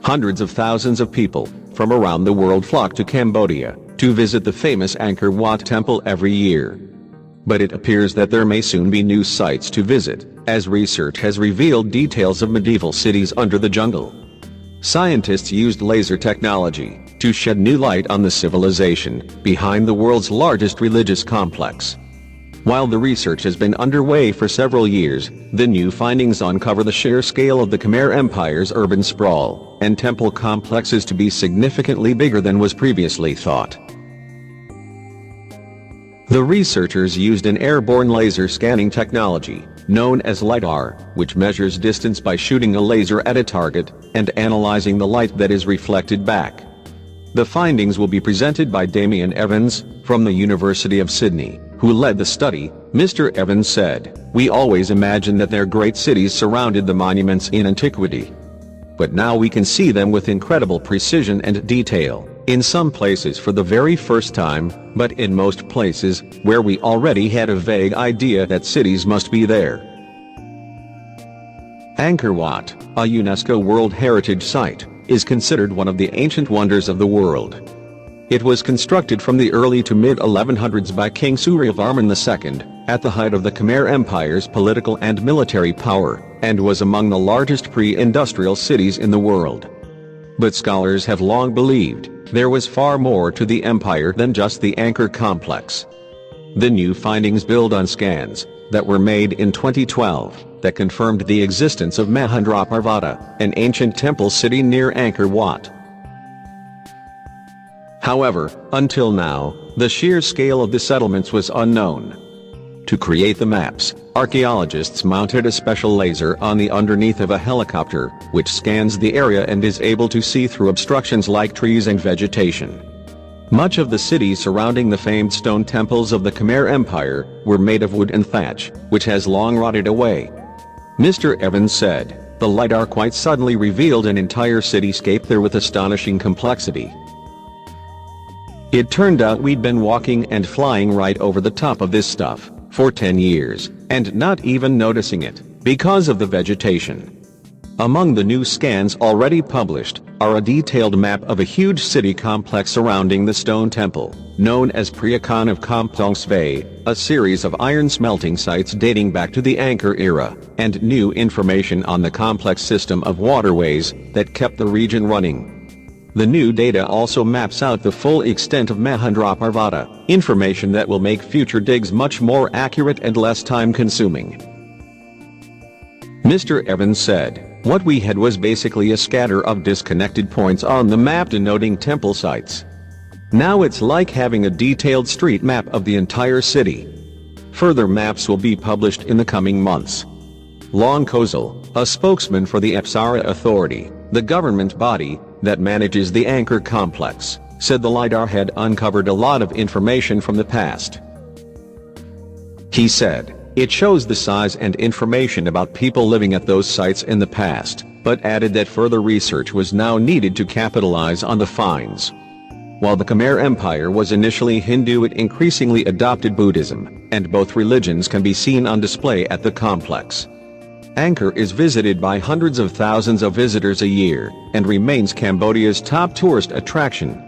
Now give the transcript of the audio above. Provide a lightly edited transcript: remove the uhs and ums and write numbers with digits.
Hundreds of thousands of people from around the world flock to Cambodia to visit the famous Angkor Wat temple every year. But it appears that there may soon be new sites to visit, as research has revealed details of medieval cities under the jungle. Scientists used laser technology to shed new light on the civilization behind the world's largest religious complex. While the research has been underway for several years, the new findings uncover the sheer scale of the Khmer Empire's urban sprawl and temple complexes to be significantly bigger than was previously thought. The researchers used an airborne laser scanning technology, known as Lidar, which measures distance by shooting a laser at a target and analyzing the light that is reflected back. The findings will be presented by Damien Evans, from the University of Sydney, who led the study. Mr. Evans said, "We always imagined that their great cities surrounded the monuments in antiquity. But now we can see them with incredible precision and detail, in some places for the very first time, but in most places, where we already had a vague idea that cities must be there." Angkor Wat, a UNESCO World Heritage Site, is considered one of the ancient wonders of the world. It was constructed from the early to mid-1100s by King Suryavarman II, at the height of the Khmer Empire's political and military power, and was among the largest pre-industrial cities in the world. But scholars have long believed there was far more to the empire than just the Angkor complex. The new findings build on scans that were made in 2012 that confirmed the existence of Mahendraparvata, an ancient temple city near Angkor Wat. However, until now, the sheer scale of the settlements was unknown. To create the maps, archaeologists mounted a special laser on the underneath of a helicopter, which scans the area and is able to see through obstructions like trees and vegetation. Much of the city surrounding the famed stone temples of the Khmer Empire were made of wood and thatch, which has long rotted away. Mr. Evans said, "The Lidar quite suddenly revealed an entire cityscape there with astonishing complexity. It turned out we'd been walking and flying right over the top of this stuff for 10 years, and not even noticing it, because of the vegetation." Among the new scans already published are a detailed map of a huge city complex surrounding the stone temple, known as Priakan of Kampong Sve, a series of iron smelting sites dating back to the Angkor era, and new information on the complex system of waterways that kept the region running. The new data also maps out the full extent of Mahendraparvata, information that will make future digs much more accurate and less time-consuming. Mr. Evans said, "What we had was basically a scatter of disconnected points on the map denoting temple sites. Now it's like having a detailed street map of the entire city." Further maps will be published in the coming months. Long Kozal, a spokesman for the Apsara Authority, the government body that manages the Angkor complex, said the Lidar had uncovered a lot of information from the past. He said, "It shows the size and information about people living at those sites in the past," but added that further research was now needed to capitalize on the finds. While the Khmer Empire was initially Hindu, it increasingly adopted Buddhism, and both religions can be seen on display at the complex. Angkor is visited by hundreds of thousands of visitors a year, and remains Cambodia's top tourist attraction.